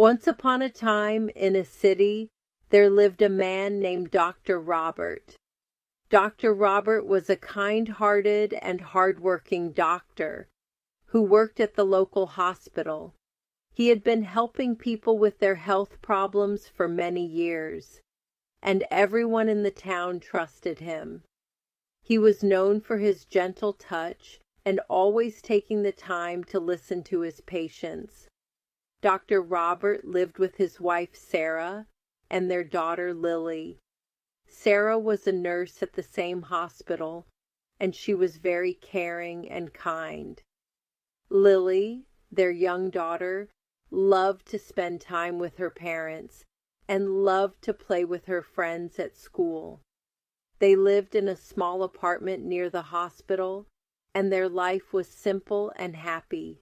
Once upon a time, in a city, there lived a man named Dr. Robert. Dr. Robert was a kind-hearted and hard-working doctor who worked at the local hospital. He had been helping people with their health problems for many years, and everyone in the town trusted him. He was known for his gentle touch and always taking the time to listen to his patients. Dr. Robert lived with his wife Sarah and their daughter Lily. Sarah was a nurse at the same hospital, and she was very caring and kind. Lily, their young daughter, loved to spend time with her parents and loved to play with her friends at school. They lived in a small apartment near the hospital, and their life was simple and happy.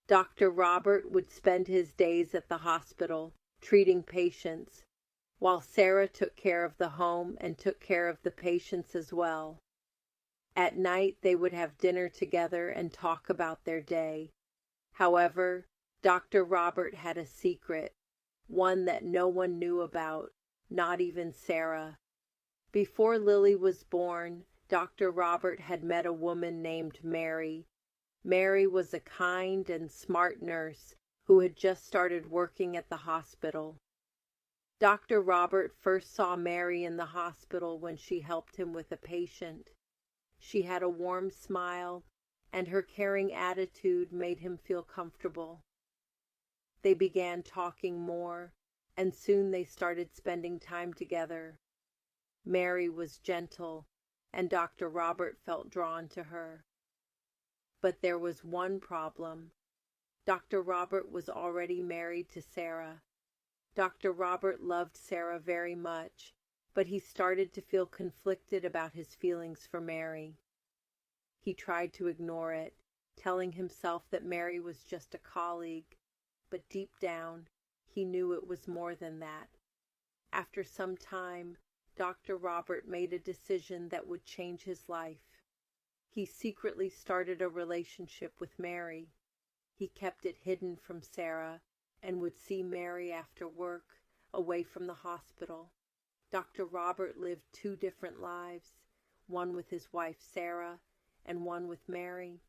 Dr. Robert would spend his days at the hospital, treating patients, while Sarah took care of the home and took care of the patients as well. At night they would have dinner together and talk about their day. However, Dr. Robert had a secret, one that no one knew about, not even Sarah. Before Lily was born, Dr. Robert had met a woman named Mary. Mary was a kind and smart nurse who had just started working at the hospital. Dr. Robert first saw Mary in the hospital when she helped him with a patient. She had a warm smile, and her caring attitude made him feel comfortable. They began talking more, and soon they started spending time together. Mary was gentle, and Dr. Robert felt drawn to her. But there was one problem. Dr. Robert was already married to Sarah. Dr. Robert loved Sarah very much, but he started to feel conflicted about his feelings for Mary. He tried to ignore it, telling himself that Mary was just a colleague, but deep down, he knew it was more than that. After some time, Dr. Robert made a decision that would change his life. He secretly started a relationship with Mary. He kept it hidden from Sarah and would see Mary after work, away from the hospital. Dr. Robert lived 2 different lives, one with his wife Sarah and one with Mary.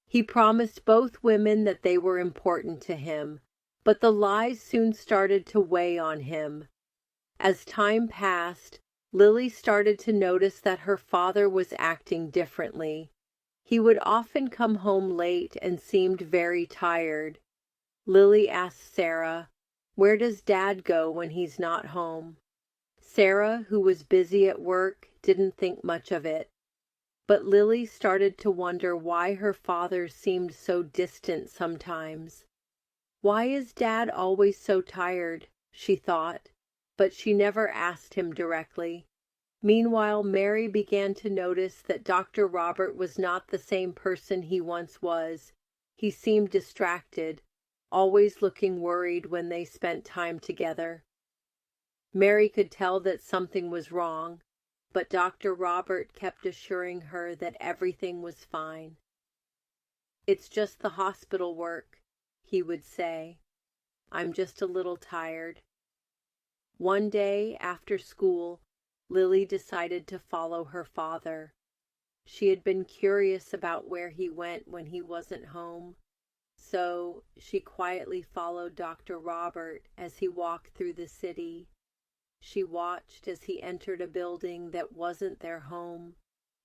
He promised both women that they were important to him, but the lies soon started to weigh on him. As time passed, Lily started to notice that her father was acting differently. He would often come home late and seemed very tired. Lily asked Sarah, "Where does Dad go when he's not home?" Sarah, who was busy at work, didn't think much of it. But Lily started to wonder why her father seemed so distant sometimes. "Why is Dad always so tired?" she thought, but she never asked him directly. Meanwhile, Mary began to notice that Dr. Robert was not the same person he once was. He seemed distracted, always looking worried when they spent time together. Mary could tell that something was wrong, but Dr. Robert kept assuring her that everything was fine. "It's just the hospital work," he would say. "I'm just a little tired." One day, after school, Lily decided to follow her father. She had been curious about where he went when he wasn't home, so she quietly followed Dr. Robert as he walked through the city. She watched as he entered a building that wasn't their home.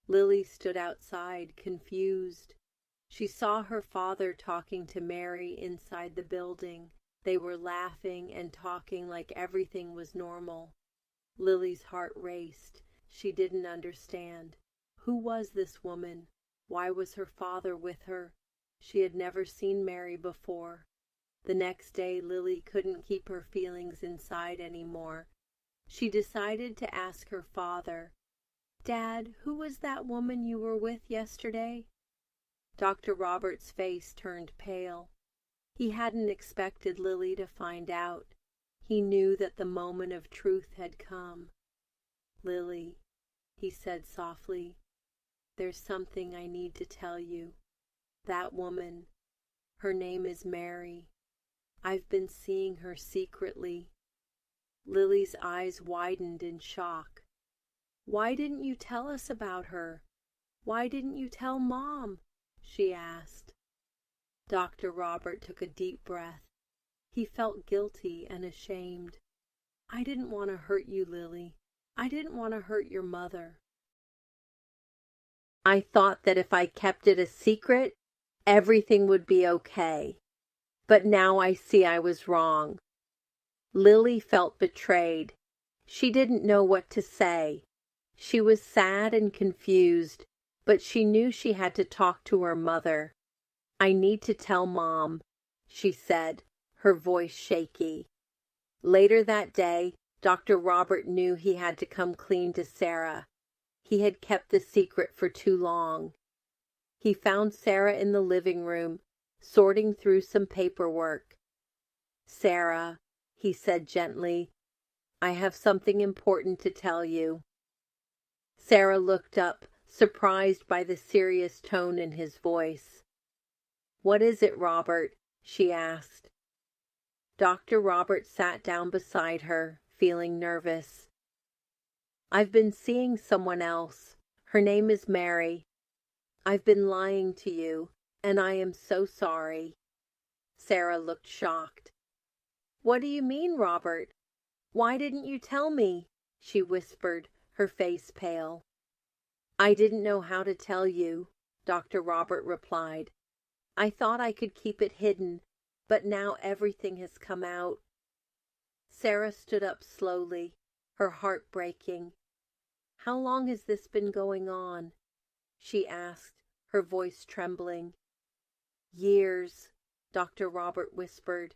Lily stood outside, confused. She saw her father talking to Mary inside the building. They were laughing and talking like everything was normal. Lily's heart raced. She didn't understand. Who was this woman? Why was her father with her? She had never seen Mary before. The next day, Lily couldn't keep her feelings inside anymore. She decided to ask her father, "Dad, who was that woman you were with yesterday?" Dr. Robert's face turned pale. He hadn't expected Lily to find out. He knew that the moment of truth had come. "Lily," he said softly, "there's something I need to tell you. That woman, her name is Mary. I've been seeing her secretly." Lily's eyes widened in shock. "Why didn't you tell us about her? Why didn't you tell Mom?" she asked. Dr. Robert took a deep breath. He felt guilty and ashamed. "I didn't want to hurt you, Lily. I didn't want to hurt your mother. I thought that if I kept it a secret, everything would be okay. But now I see I was wrong." Lily felt betrayed. She didn't know what to say. She was sad and confused, but she knew she had to talk to her mother. "I need to tell Mom," she said, her voice shaky. Later that day, Dr. Robert knew he had to come clean to Sarah. He had kept the secret for too long. He found Sarah in the living room, sorting through some paperwork. "Sarah," he said gently, "I have something important to tell you." Sarah looked up, surprised by the serious tone in his voice. "What is it, Robert?" she asked. Dr. Robert sat down beside her, feeling nervous. "I've been seeing someone else. Her name is Mary. I've been lying to you, and I am so sorry." Sarah looked shocked. "What do you mean, Robert? Why didn't you tell me?" she whispered, her face pale. "I didn't know how to tell you," Dr. Robert replied. "I thought I could keep it hidden, but now everything has come out." Sarah stood up slowly, her heart breaking. "How long has this been going on?" she asked, her voice trembling. "Years," Dr. Robert whispered.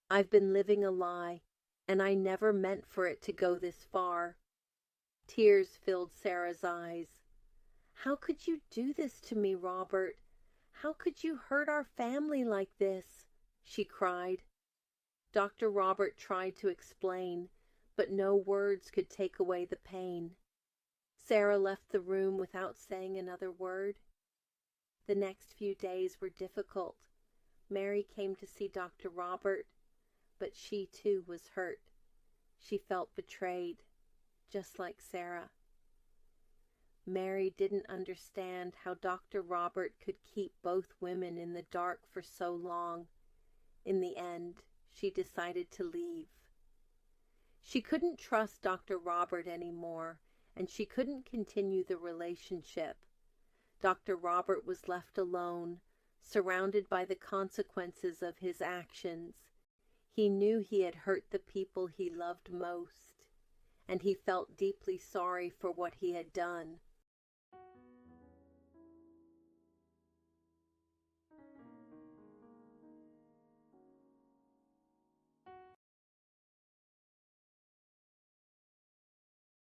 "I've been living a lie, and I never meant for it to go this far." Tears filled Sarah's eyes. "How could you do this to me, Robert? How could you hurt our family like this?" she cried. Dr. Robert tried to explain, but no words could take away the pain. Sarah left the room without saying another word. The next few days were difficult. Mary came to see Dr. Robert, but she too was hurt. She felt betrayed, just like Sarah. Mary didn't understand how Dr. Robert could keep both women in the dark for so long. In the end, she decided to leave. She couldn't trust Dr. Robert anymore, and she couldn't continue the relationship. Dr. Robert was left alone, surrounded by the consequences of his actions. He knew he had hurt the people he loved most, and he felt deeply sorry for what he had done.